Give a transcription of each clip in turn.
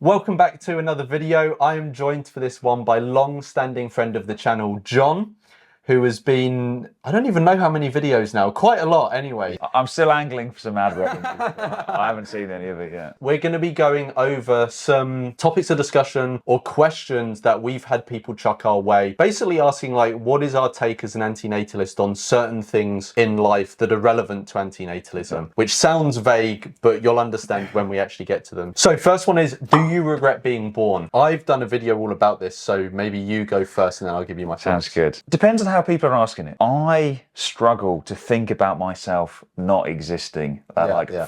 Welcome back to another video. I am joined for this one by long-standing friend of the channel, John, who has been, I don't even know how many videos now, quite a lot anyway. I'm still angling for some ad revenue. I haven't seen any of it yet. We're going to be going over some topics of discussion or questions that we've had people chuck our way. Basically asking like, what is our take as an antinatalist on certain things in life that are relevant to antinatalism? Which sounds vague, but you'll understand when we actually get to them. So first one is, do you regret being born? I've done a video all about this, so maybe you go first and then I'll give you my Sounds thoughts. good. Depends on how people are asking it. I struggle to think about myself not existing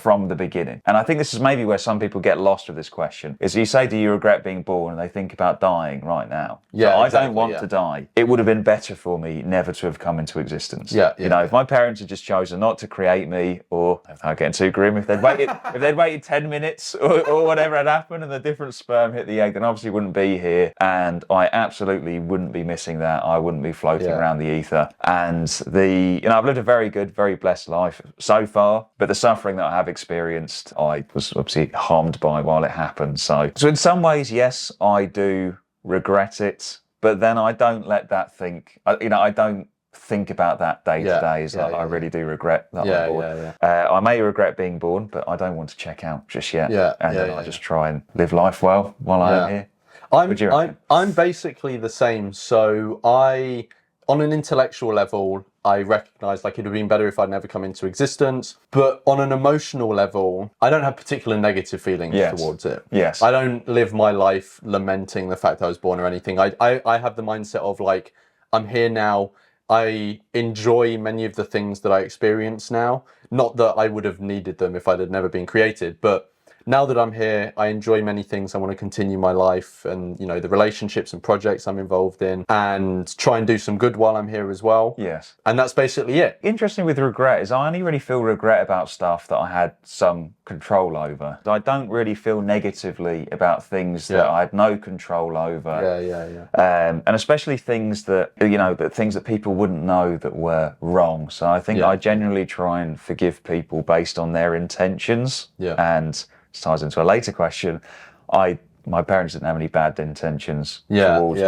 from the beginning. And I think this is maybe where some people get lost with this question. Is you say, do you regret being born? And they think about dying right now. Yeah, so exactly, I don't want to die. It would have been better for me never to have come into existence. If my parents had just chosen not to create me, or without getting too grim, if they'd waited 10 minutes or whatever had happened and the different sperm hit the egg, then obviously wouldn't be here. And I absolutely wouldn't be missing that. I wouldn't be floating around the ether. And I've lived a very good, very blessed life so far, but the suffering that I have experienced, I was obviously harmed by while it happened. So in some ways, yes, I do regret it, but then I don't let that I don't think about that day to day. I really do regret that I'm born. I may regret being born, but I don't want to check out just yet. I just try and live life well while I am here. I'm basically the same. So on an intellectual level, I recognize like it would have been better if I'd never come into existence. But on an emotional level, I don't have particular negative feelings towards it. Yes. I don't live my life lamenting the fact that I was born or anything. I have the mindset of like, I'm here now. I enjoy many of the things that I experience now. Not that I would have needed them if I'd had never been created, but now that I'm here, I enjoy many things. I want to continue my life and, the relationships and projects I'm involved in and try and do some good while I'm here as well. Yes. And that's basically it. Interesting with regret is I only really feel regret about stuff that I had some control over. I don't really feel negatively about things that I had no control over. And especially things that, things that people wouldn't know that were wrong. So I think I genuinely try and forgive people based on their intentions. And this ties into a later question. My parents didn't have any bad intentions towards me.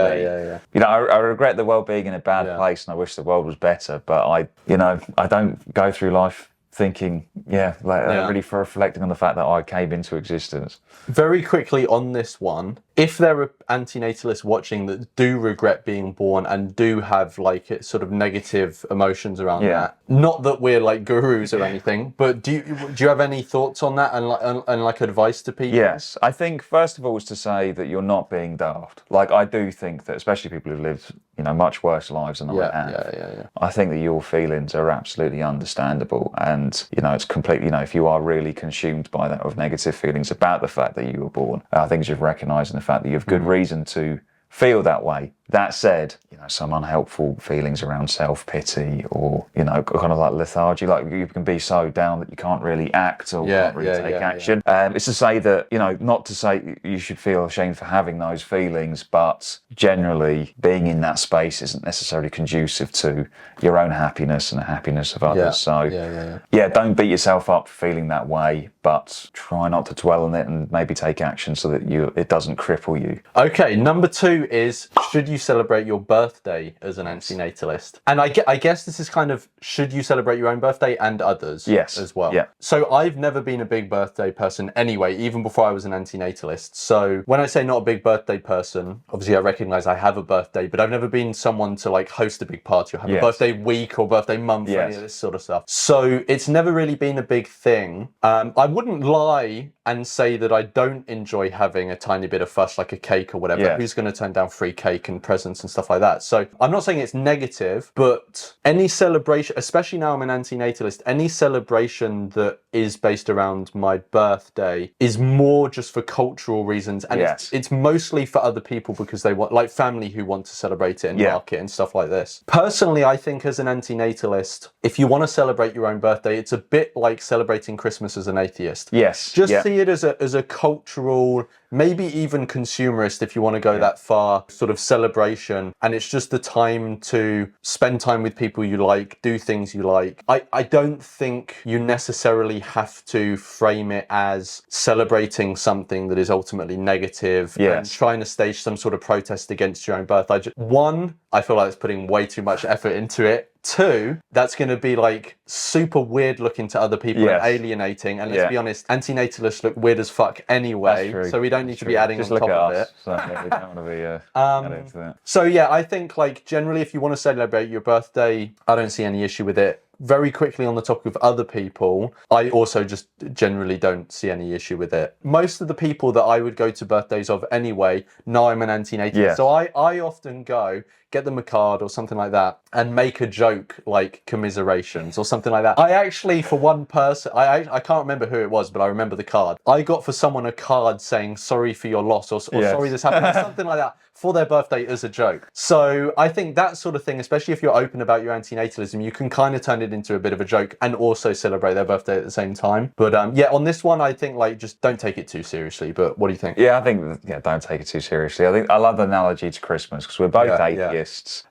I regret the world being in a bad place, and I wish the world was better. But I don't go through life thinking, really for reflecting on the fact that I came into existence. Very quickly on this one, if there are antinatalists watching that do regret being born and do have like sort of negative emotions around that, not that we're like gurus or anything, but do you have any thoughts on that and like advice to people? Yes, I think first of all is to say that you're not being daft. Like I do think that, especially people who've lived much worse lives than I have. I think that your feelings are absolutely understandable, and it's completely if you are really consumed by that of negative feelings about the fact that you were born, I think it's just recognizing the fact that you have good reason to feel that way. That said, some unhelpful feelings around self-pity or, kind of like lethargy, like you can be so down that you can't really act or can't really take action. It's to say that, not to say you should feel ashamed for having those feelings, but generally being in that space isn't necessarily conducive to your own happiness and the happiness of others. Don't beat yourself up for feeling that way, but try not to dwell on it and maybe take action so that it doesn't cripple you. Okay, number 2 is, should you celebrate your birthday as an antinatalist? And I guess this is kind of, should you celebrate your own birthday and others as well? So I've never been a big birthday person anyway, even before I was an antinatalist. So when I say not a big birthday person, obviously I recognize I have a birthday, but I've never been someone to like host a big party or have a birthday week or birthday month or any of this sort of stuff. So it's never really been a big thing. I wouldn't lie and say that I don't enjoy having a tiny bit of fuss, like a cake or whatever. Who's going to turn down free cake and presents and stuff like that? So I'm not saying it's negative, but any celebration, especially now I'm an antinatalist, any celebration that is based around my birthday is more just for cultural reasons, and it's mostly for other people because they want, like family who want to celebrate it and mark it and stuff like this. Personally, I think as an antinatalist, if you want to celebrate your own birthday, it's a bit like celebrating Christmas as an atheist. Just see it as a cultural maybe even consumerist if you want to go that far, sort of celebration. And it's just the time to spend time with people you like, do things you like. I don't think you necessarily have to frame it as celebrating something that is ultimately negative and trying to stage some sort of protest against your own birth. One, I feel like it's putting way too much effort into it. Two, that's going to be like super weird looking to other people and alienating. And let's be honest, antinatalists look weird as fuck anyway. So we don't need to be adding just on look top at of us. it. So we don't want to be adding to that. So yeah, I think like generally if you want to celebrate your birthday, I don't see any issue with it. Very quickly on the topic of other people, I also just generally don't see any issue with it. Most of the people that I would go to birthdays of anyway know I'm an antinatalist. So I often go, get them a card or something like that and make a joke like commiserations or something like that. I actually, for one person, I can't remember who it was, but I remember the card. I got for someone a card saying sorry for your loss or sorry this happened or something like that for their birthday as a joke. So I think that sort of thing, especially if you're open about your antinatalism, you can kind of turn it into a bit of a joke and also celebrate their birthday at the same time. But yeah, on this one, I think like just don't take it too seriously. But what do you think? Yeah, I think don't take it too seriously. I think I love the analogy to Christmas because we're both atheists.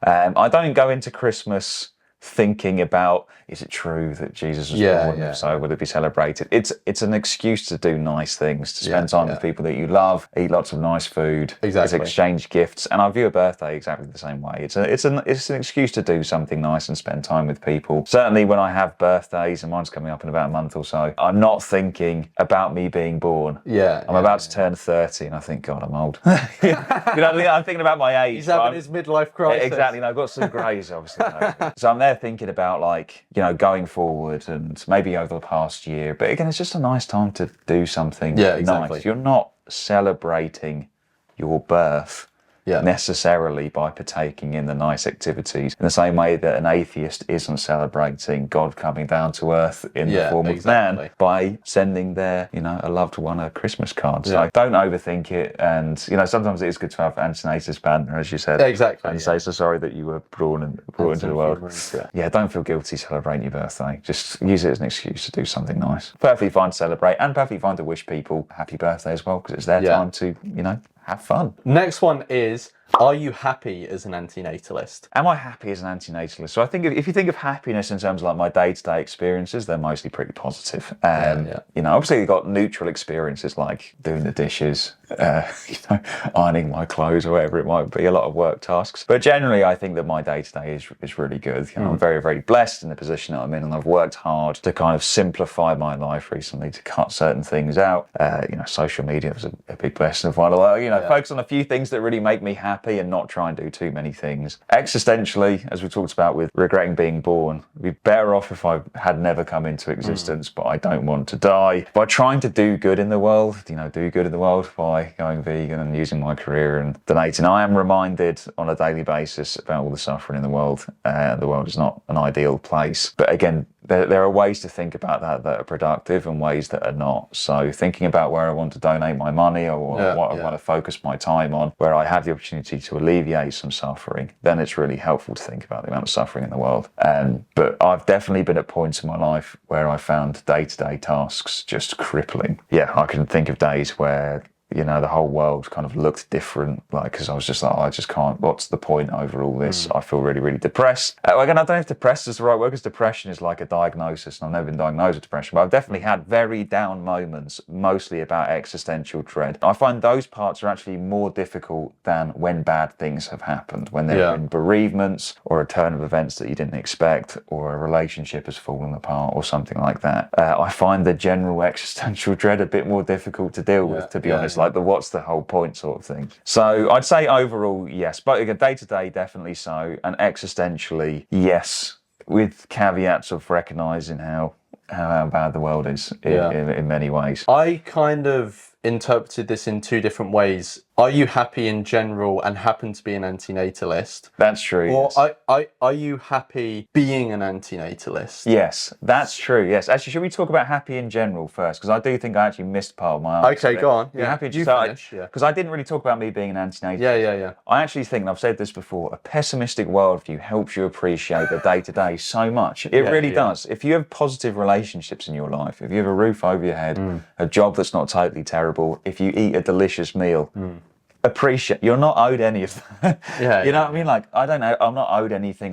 I don't go into Christmas thinking about, is it true that Jesus was born? If so, would it be celebrated? It's an excuse to do nice things, to spend time with people that you love, eat lots of nice food, to exchange gifts. And I view a birthday exactly the same way. It's an excuse to do something nice and spend time with people. Certainly when I have birthdays, and mine's coming up in about a month or so, I'm not thinking about me being born. I'm about to turn 30 and I think, God, I'm old. You know, I'm thinking about my age. He's having his midlife crisis. Exactly. And I've got some greys, obviously. So I'm there thinking about like, you know, going forward and maybe over the past year. But again, it's just a nice time to do something nice. You're not celebrating your birth necessarily by partaking in the nice activities in the same way that an atheist isn't celebrating God coming down to earth in the form of man by sending their, you know, a loved one a Christmas card. So don't overthink it. And, you know, sometimes it is good to have antinatalist banter, as you said. And say, so sorry that you were brought into the world. Don't feel guilty celebrating your birthday. Just use it as an excuse to do something nice. Perfectly fine to celebrate and perfectly fine to wish people happy birthday as well, because it's their time to, you know, have fun. Next one is, are you happy as an antinatalist? Am I happy as an antinatalist? So I think if you think of happiness in terms of like my day-to-day experiences, they're mostly pretty positive. You know, obviously you've got neutral experiences like doing the dishes, you know, ironing my clothes or whatever it might be, a lot of work tasks. But generally I think that my day-to-day is really good. You know, I'm very, very blessed in the position that I'm in, and I've worked hard to kind of simplify my life recently, to cut certain things out. You know, social media was a big blessing of mine. You know, focus on a few things that really make me happy and not try and do too many things. Existentially, as we talked about with regretting being born, it'd be better off if I had never come into existence, but I don't want to die. By trying to do good in the world, you know, do good in the world by going vegan and using my career and donating. I am reminded on a daily basis about all the suffering in the world. The world is not an ideal place. But again, there are ways to think about that are productive and ways that are not. So thinking about where I want to donate my money or what I want to focus my time on, where I have the opportunity to alleviate some suffering, then it's really helpful to think about the amount of suffering in the world. But I've definitely been at points in my life where I found day-to-day tasks just crippling. Yeah, I can think of days where, you know, the whole world kind of looked different, like, because I was just like, I just can't, what's the point over all this? I feel really, really depressed. Again, I don't know if depressed is the right word, because depression is like a diagnosis, and I've never been diagnosed with depression, but I've definitely had very down moments, mostly about existential dread. I find those parts are actually more difficult than when bad things have happened, when there have been bereavements or a turn of events that you didn't expect, or a relationship has fallen apart or something like that. I find the general existential dread a bit more difficult to deal with, to be honest. Like the what's the whole point sort of thing. So I'd say overall, yes. But again, day to day, definitely so. And existentially, yes, with caveats of recognising how bad the world is in many ways. I kind of interpreted this in two different ways. are you happy in general and happen to be an antinatalist? That's true. Or yes. are you happy being an antinatalist? Yes, that's true. Yes. Actually, should we talk about happy in general first? Because I do think I actually missed part of my answer. Okay, go on. Yeah, happy. You finish. Yeah. Because I didn't really talk about me being an antinatalist. Yeah. I actually think, and I've said this before, a pessimistic worldview helps you appreciate the day-to-day so much. It really does. If you have positive relationships in your life, if you have a roof over your head, a job that's not totally terrible, if you eat a delicious meal, appreciate. You're not owed any of that. You know what I mean? Like, I don't know. I'm not owed anything.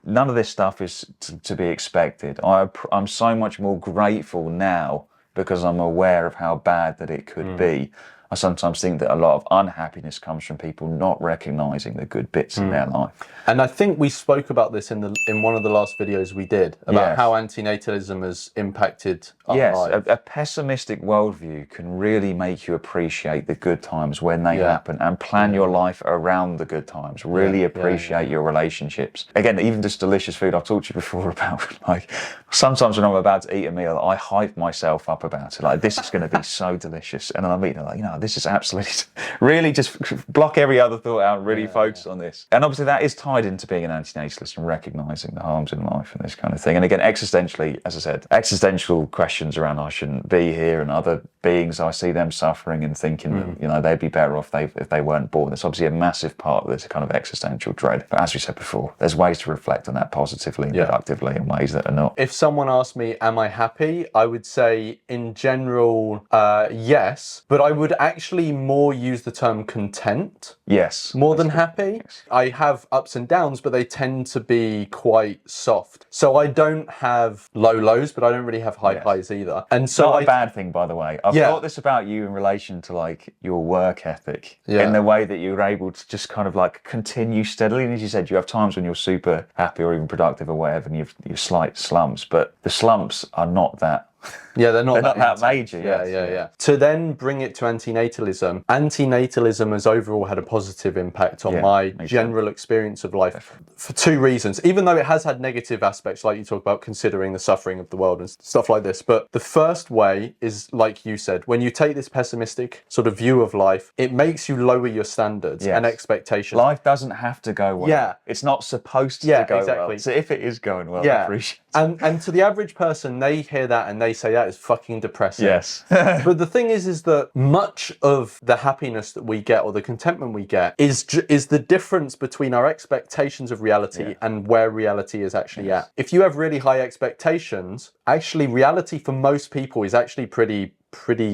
None of this stuff is to be expected. I'm so much more grateful now because I'm aware of how bad that it could be. I sometimes think that a lot of unhappiness comes from people not recognizing the good bits in their life. And I think we spoke about this in one of the last videos we did about how antinatalism has impacted our life. A pessimistic worldview can really make you appreciate the good times when they happen and plan your life around the good times. Really appreciate your relationships. Again, even just delicious food. I've talked to you before about, like, sometimes when I'm about to eat a meal, I hype myself up about it. Like, this is going to be so delicious. And then I'm eating it like, this is absolutely, really just block every other thought out and really focus on this. And obviously that is tied into being an antinatalist and recognizing the harms in life and this kind of thing. And again, existentially, as I said, existential questions around I shouldn't be here and other beings, I see them suffering and thinking that, they'd be better off if they weren't born. That's obviously a massive part of this kind of existential dread. But as we said before, there's ways to reflect on that positively and productively in ways that are not. If someone asked me, am I happy? I would say in general, yes, but I would actually more use the term content. Yes. More than happy. Yes. I have ups and downs, but they tend to be quite soft. So I don't have low lows, but I don't really have high highs either. And so not a bad thing, by the way. I've thought this about you in relation to like your work ethic in the way that you're able to just kind of like continue steadily. And as you said, you have times when you're super happy or even productive or whatever, and you have slight slumps, but the slumps are not that. They're not that major. Yeah. To then bring it to antinatalism, antinatalism has overall had a positive impact on my general experience of life for two reasons. Even though it has had negative aspects, like you talk about, considering the suffering of the world and stuff like this. But the first way is, like you said, when you take this pessimistic sort of view of life, it makes you lower your standards and expectations. Life doesn't have to go well. Yeah. It's not supposed to go well. So if it is going well, I appreciate it. And to the average person, they hear that and they say that is fucking depressing. Yes. But the thing is that much of the happiness that we get or the contentment we get is the difference between our expectations of reality and where reality is actually at. If you have really high expectations, actually reality for most people is actually pretty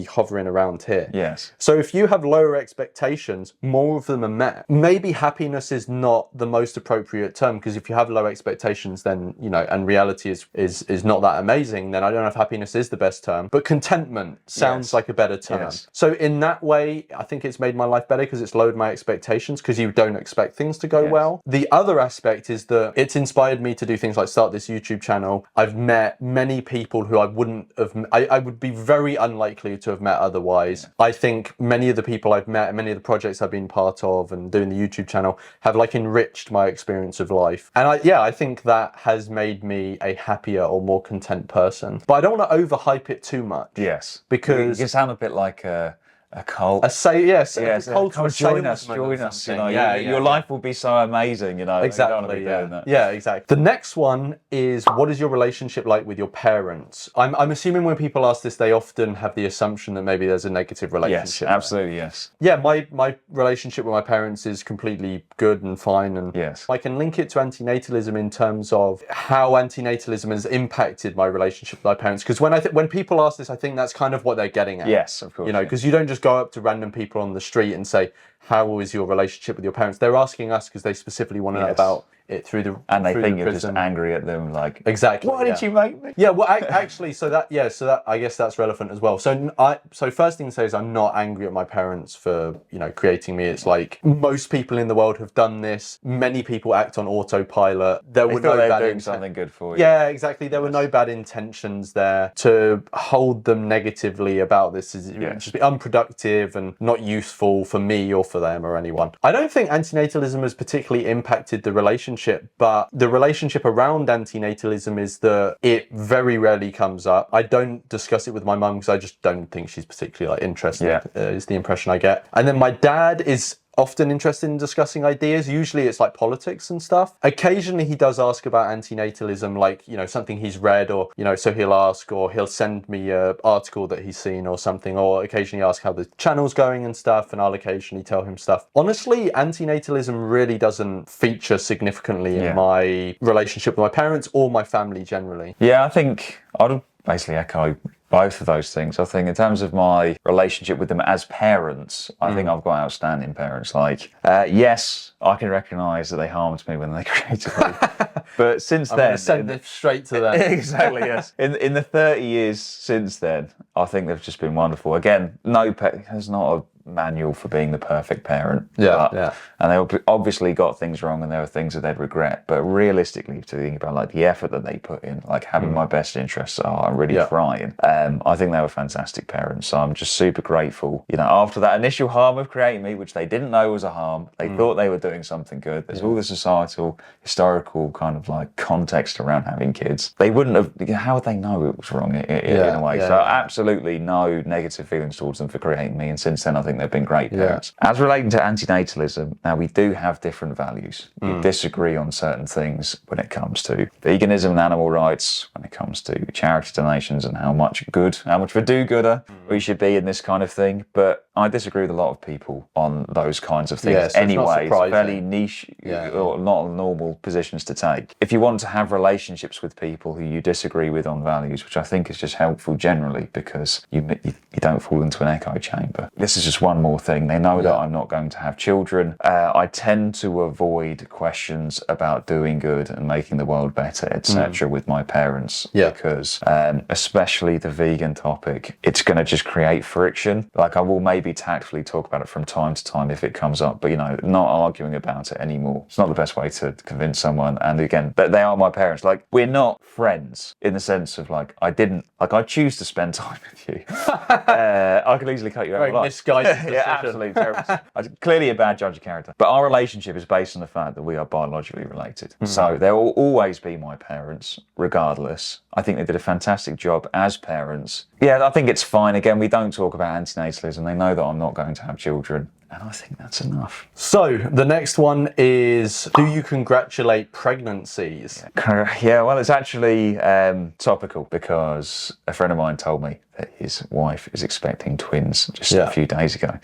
hovering around here. Yes. So if you have lower expectations, more of them are met. Maybe happiness is not the most appropriate term, because if you have low expectations, then, and reality is not that amazing, then I don't know if happiness is the best term. But contentment sounds like a better term. Yes. So in that way, I think it's made my life better because it's lowered my expectations, because you don't expect things to go well. The other aspect is that it's inspired me to do things like start this YouTube channel. I've met many people who I wouldn't have, I would be very unlikely to have met otherwise. I think many of the people I've met and many of the projects I've been part of and doing the YouTube channel have like enriched my experience of life. And I think that has made me a happier or more content person. But I don't want to overhype it too much. Yes. Because you sound a bit like a cult. Join us. Your life will be so amazing, Exactly. Exactly. The next one is, what is your relationship like with your parents? I'm assuming when people ask this, they often have the assumption that maybe there's a negative relationship. Yes, absolutely, yes. Yeah, my relationship with my parents is completely good and fine, and I can link it to antinatalism in terms of how antinatalism has impacted my relationship with my parents. Because when people ask this, I think that's kind of what they're getting at. Yes, of course. Because you don't just go up to random people on the street and say, how is your relationship with your parents? They're asking us because they specifically want to know about it through the and they think you're just angry at them, like, exactly, why did you make me? Yeah, well, actually, so that I guess that's relevant as well. So first thing to say is I'm not angry at my parents for creating me. It's like most people in the world have done this. Many people act on autopilot. There were no bad doing something good for you. Yeah, exactly. There were no bad intentions there. To hold them negatively about this is just be unproductive and not useful for me or for them or anyone. I don't think antinatalism has particularly impacted the relationship, but the relationship around antinatalism is that it very rarely comes up. I don't discuss it with my mum because I just don't think she's particularly like interested, is the impression I get. And then my dad is often interested in discussing ideas. Usually it's like politics and stuff. Occasionally he does ask about antinatalism, like, you know, something he's read, or, you know, so he'll ask, or he'll send me an article that he's seen or something, or occasionally ask how the channel's going and stuff, and I'll occasionally tell him stuff. Honestly, antinatalism really doesn't feature significantly in my relationship with my parents or my family generally. Yeah, I think I'd basically echo both of those things. I think in terms of my relationship with them as parents, I think I've got outstanding parents. Like, yes, I can recognise that they harmed me when they created me. But since then... I'm going to send it straight to them. Exactly, yes. In the 30 years since then, I think they've just been wonderful. Again, there's not a manual for being the perfect parent. And they obviously got things wrong, and there are things that they'd regret. But realistically, to think about like the effort that they put in, like having my best interests at heart and really trying, I think they were fantastic parents. So I'm just super grateful. You know, after that initial harm of creating me, which they didn't know was a harm, they thought they were doing something good. There's all the societal, historical kind of like context around having kids. They wouldn't have. How would they know it was wrong in a way? So absolutely no negative feelings towards them for creating me. And since then, I think they've been great parents. As relating to antinatalism, now we do have different values. We disagree on certain things when it comes to veganism and animal rights, when it comes to charity donations and how much of a do-gooder we should be in this kind of thing. But I disagree with a lot of people on those kinds of things anyway. It's fairly niche or not normal positions to take. If you want to have relationships with people who you disagree with on values, which I think is just helpful generally because you don't fall into an echo chamber. This is just one more thing. They know that I'm not going to have children. I tend to avoid questions about doing good and making the world better, etc. with my parents because especially the vegan topic, it's going to just create friction. Like I will maybe tactfully talk about it from time to time if it comes up, but you know, not arguing about it anymore. It's not the best way to convince someone. And again, but they are my parents. Like we're not friends in the sense of like I choose to spend time with you. I could easily cut you out. Very misguided. Absolutely terrible. Clearly a bad judge of character. But our relationship is based on the fact that we are biologically related. So they will always be my parents, regardless. I think they did a fantastic job as parents. Yeah, I think it's fine. Again, we don't talk about antinatalism. They know that I'm not going to have children. And I think that's enough. So the next one is, do you congratulate pregnancies? Yeah, well, it's actually topical because a friend of mine told me that his wife is expecting twins just a few days ago.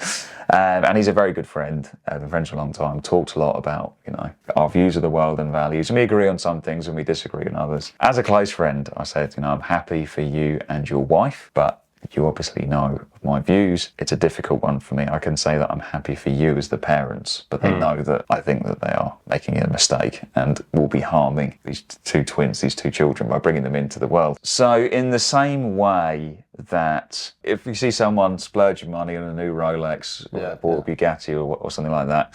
And he's a very good friend. I've been friends for a long time, talked a lot about, you know, our views of the world and values. And we agree on some things and we disagree on others. As a close friend, I said, you know, I'm happy for you and your wife, but you obviously know my views. It's a difficult one for me. I can say that I'm happy for you as the parents, but they know that I think that they are making a mistake and will be harming these two twins, these two children, by bringing them into the world. So in the same way that if you see someone splurging money on a new Rolex or a Bugatti or something like that,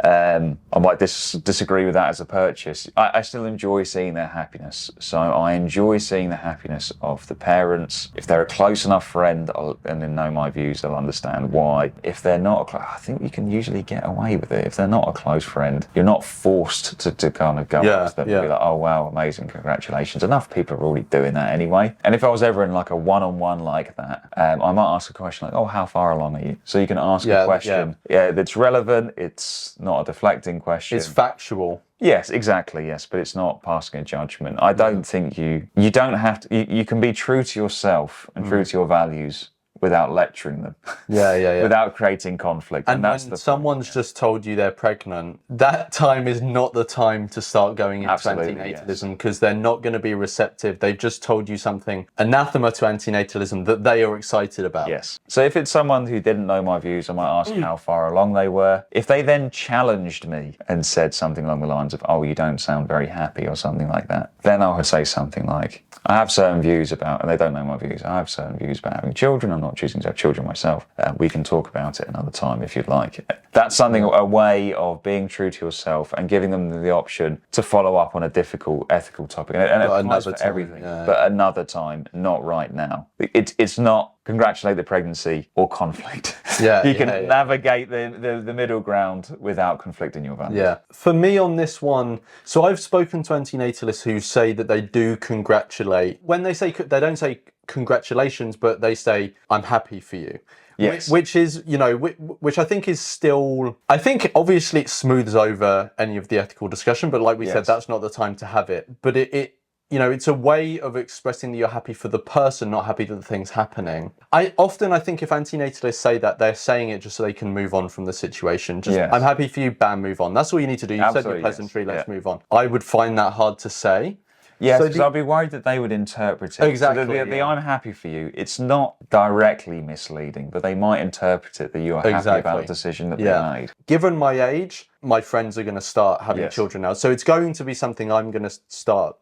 I might disagree with that as a purchase. I still enjoy seeing their happiness. So I enjoy seeing the happiness of the parents. If they're a close enough friend and they know my views, they'll understand why. If they're not, I think you can usually get away with it. If they're not a close friend, you're not forced to kind of go up to them and be like, oh wow, amazing, congratulations. Enough people are already doing that anyway. And if I was ever in like a one-on-one like that, I might ask a question like, oh, how far along are you? So you can ask a question that's relevant. It's not a deflecting question. It's factual. Yes, exactly. Yes, but it's not passing a judgment. I don't think you don't have to. You can be true to yourself and true to your values without lecturing them. Without creating conflict. And that's when someone's just told you they're pregnant, that time is not the time to start going into antinatalism because they're not going to be receptive. They've just told you something anathema to antinatalism that they are excited about. Yes. So if it's someone who didn't know my views, I might ask how far along they were. If they then challenged me and said something along the lines of, oh, you don't sound very happy or something like that, then I would say something like, I have certain views about, and they don't know my views, I have certain views about having children. I'm not choosing to have children myself. We can talk about it another time if you'd like. That's something, a way of being true to yourself and giving them the option to follow up on a difficult ethical topic. And it applies for everything. But another time, not right now. It's not congratulate the pregnancy or conflict. Yeah, you can navigate the middle ground without conflicting your values. Yeah. For me on this one, so I've spoken to antinatalists who say that they do congratulate. When they say, they don't say congratulations, but they say, I'm happy for you. Yes. Which is, which I think is still, I think obviously it smooths over any of the ethical discussion, but like we said, that's not the time to have it. But it's a way of expressing that you're happy for the person, not happy that the thing's happening. I think if antinatalists say that, they're saying it just so they can move on from the situation. Just, I'm happy for you, bam, move on. That's all you need to do. You said your pleasantry, let's move on. I would find that hard to say. Yes, because I'd be worried that they would interpret it. Exactly. So the I'm happy for you, it's not directly misleading, but they might interpret it that you are happy about the decision that they made. Given my age, my friends are going to start having children now. So it's going to be something I'm going to start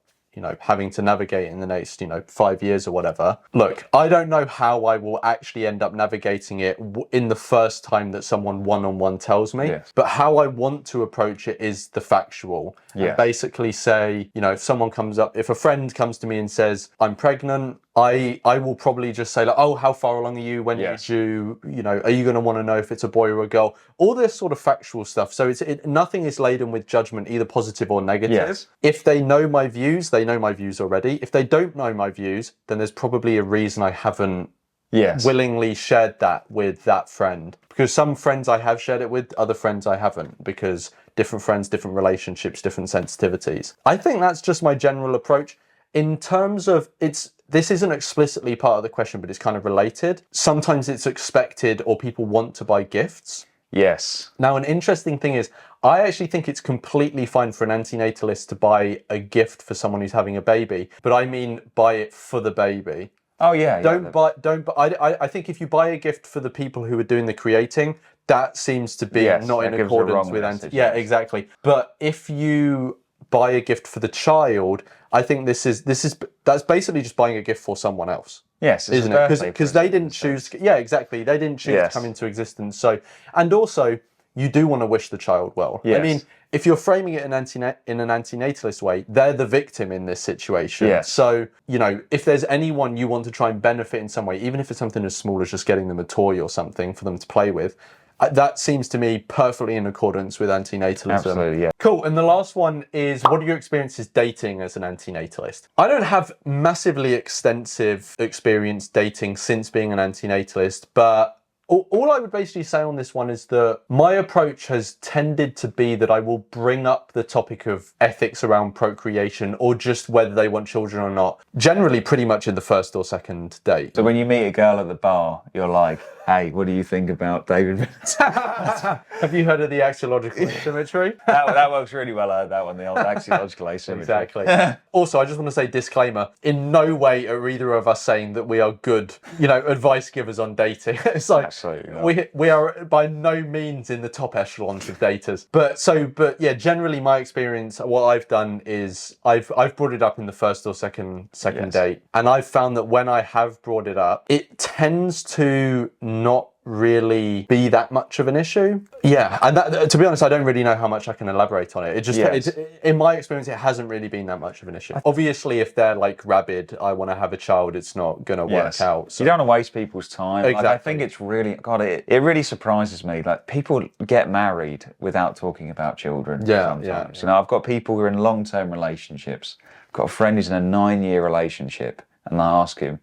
having to navigate in the next, 5 years or whatever. Look, I don't know how I will actually end up navigating it in the first time that someone one-on-one tells me, but how I want to approach it is the factual. And basically say, if a friend comes to me and says, I'm pregnant, I will probably just say, like, oh, how far along are you? When did you, are you going to want to know if it's a boy or a girl? All this sort of factual stuff. So nothing is laden with judgment, either positive or negative. Yes. If they know my views, they know my views already. If they don't know my views, then there's probably a reason I haven't willingly shared that with that friend. Because some friends I have shared it with, other friends I haven't, because different friends, different relationships, different sensitivities. I think that's just my general approach. In terms of this isn't explicitly part of the question, but it's kind of related. Sometimes it's expected or people want to buy gifts. Yes. Now, an interesting thing is, I actually think it's completely fine for an antinatalist to buy a gift for someone who's having a baby, but I mean buy it for the baby. Oh yeah. I think if you buy a gift for the people who are doing the creating, that seems to be not in accordance with yeah, exactly. But if you buy a gift for the child, I think that's basically just buying a gift for someone else. Yes, isn't it? Because they didn't choose. Yeah, exactly. They didn't choose to come into existence. So, and also, you do want to wish the child well. Yes. I mean, if you're framing it in an antinatalist way, they're the victim in this situation. Yes. So, if there's anyone you want to try and benefit in some way, even if it's something as small as just getting them a toy or something for them to play with, that seems to me perfectly in accordance with antinatalism. Absolutely, yeah. Cool. And the last one is, what are your experiences dating as an antinatalist? I don't have massively extensive experience dating since being an antinatalist, but all I would basically say on this one is that my approach has tended to be that I will bring up the topic of ethics around procreation or just whether they want children or not, generally pretty much in the first or second date. So when you meet a girl at the bar, you're like, hey, what do you think about David? Have you heard of the axiological asymmetry? that works really well, that one, the old axiological asymmetry. Exactly. Also, I just want to say, disclaimer, in no way are either of us saying that we are good, advice givers on dating. It's like, we are by no means in the top echelons of daters. But yeah, generally my experience, what I've done is I've brought it up in the first or second date. And I've found that when I have brought it up, it tends to not really be that much of an issue. Yeah, and that, to be honest, I don't really know how much I can elaborate on it. It just, in my experience, it hasn't really been that much of an issue. Obviously, if they're like rabid, I want to have a child, it's not going to work out. So. You don't want to waste people's time. Exactly. Like, I think it's really, it really surprises me. Like, people get married without talking about children sometimes. I've got people who are in long-term relationships. I've got a friend who's in a 9-year relationship, and I ask him,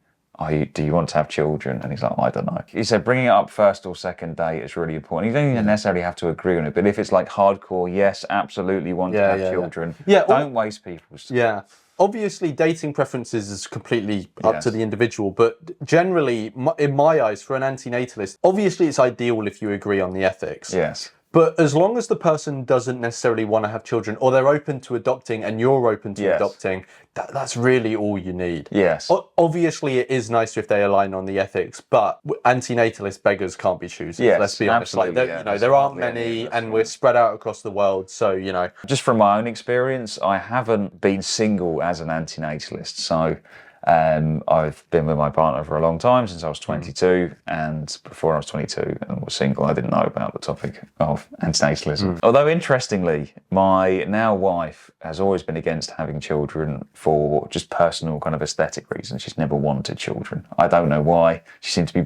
do you want to have children? And he's like, I don't know. He said bringing it up first or second date is really important. You don't even necessarily have to agree on it, but if it's like hardcore, yes, absolutely want to have children, don't waste people's time. Yeah. Obviously, dating preferences is completely up to the individual, but generally, in my eyes, for an antinatalist, obviously it's ideal if you agree on the ethics. Yes. But as long as the person doesn't necessarily want to have children, or they're open to adopting and you're open to adopting, that's really all you need. Yes. Obviously, it is nice if they align on the ethics, but antinatalist beggars can't be choosers. Yes, let's be honest. Like, there aren't many, and we're spread out across the world. So, Just from my own experience, I haven't been single as an antinatalist. So I've been with my partner for a long time, since I was 22, and before I was 22 and was single, I didn't know about the topic of antinatalism. Although interestingly, my now wife has always been against having children for just personal kind of aesthetic reasons. She's never wanted children. I don't know why. She seemed to be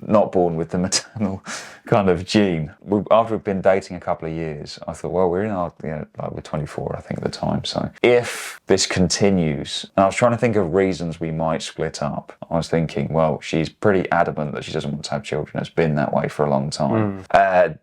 not born with the maternal kind of gene. After we've been dating a couple of years, I thought, well, we're in our, we're 24, I think, at the time. So if this continues, and I was trying to think of reasons we might split up. I was thinking, well, she's pretty adamant that she doesn't want to have children. It's been that way for a long time.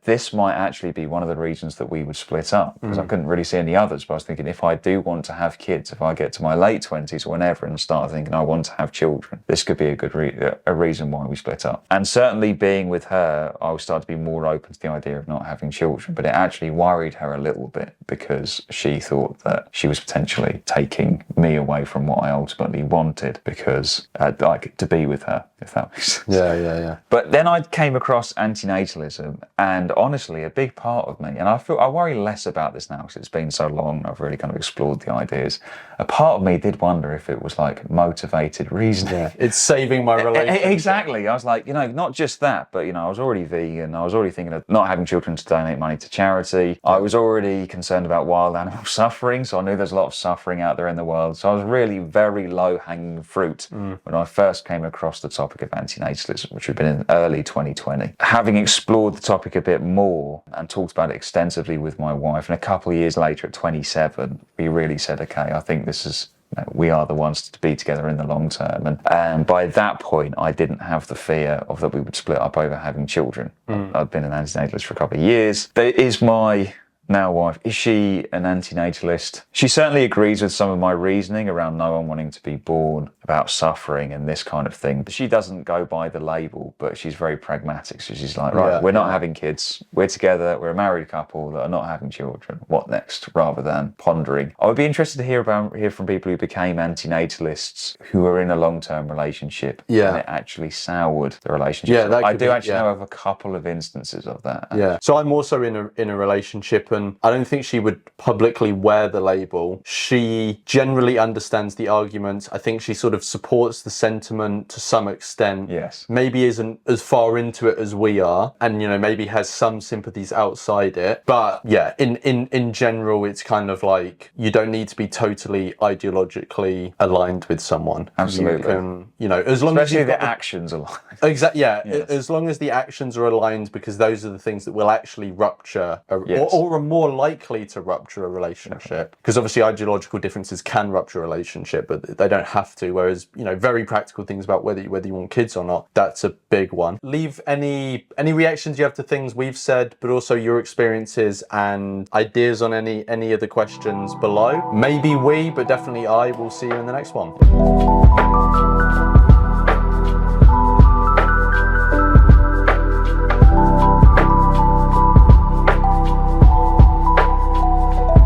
This might actually be one of the reasons that we would split up, because I couldn't really see any others. But I was thinking, if I do want to have kids, if I get to my late 20s or whenever and start thinking I want to have children, this could be a good reason why we split up. And certainly being with her, I was starting to be more open to the idea of not having children. But it actually worried her a little bit, because she thought that she was potentially taking me away from what I ultimately wanted, because I'd like to be with her, if that makes sense. Yeah. But then I came across antinatalism, and honestly, a big part of me, and I worry less about this now because it's been so long, I've really kind of explored the ideas. A part of me did wonder if it was like motivated reasoning. Yeah, it's saving my relationship. Exactly. I was like, not just that, but I was already vegan. I was already thinking of not having children to donate money to charity. I was already concerned about wild animal suffering, so I knew there's a lot of suffering out there in the world. So I was really very low-hanging fruit when I first came across the topic of antinatalism, which had been in early 2020. Having explored the topic a bit more and talked about it extensively with my wife, and a couple of years later at 27, we really said, okay, I think this is, we are the ones to be together in the long term. And by that point, I didn't have the fear of that we would split up over having children. I've been an antinatalist for a couple of years. Is my now wife, is she an antinatalist? She certainly agrees with some of my reasoning around no one wanting to be born, about suffering and this kind of thing. She doesn't go by the label, but she's very pragmatic. So she's like, right, we're not having kids. We're together. We're a married couple that are not having children. What next? Rather than pondering. I would be interested to hear from people who became antinatalists who are in a long-term relationship and it actually soured the relationship. Yeah, I do actually know of a couple of instances of that. Yeah. So I'm also in a relationship, and I don't think she would publicly wear the label. She generally understands the arguments. I think she sort of supports the sentiment to some extent. Yes. Maybe isn't as far into it as we are, and maybe has some sympathies outside it. But yeah, in general, it's kind of like you don't need to be totally ideologically aligned with someone. Absolutely. You can, as long especially as the actions align. Exactly. Yeah. Yes. As long as the actions are aligned, because those are the things that will actually rupture or are more likely to rupture a relationship. Because obviously ideological differences can rupture a relationship, but they don't have to. Whereas, very practical things about whether you want kids or not, that's a big one. Leave any reactions you have to things we've said, but also your experiences and ideas on any of the questions below. Maybe but definitely I will see you in the next one.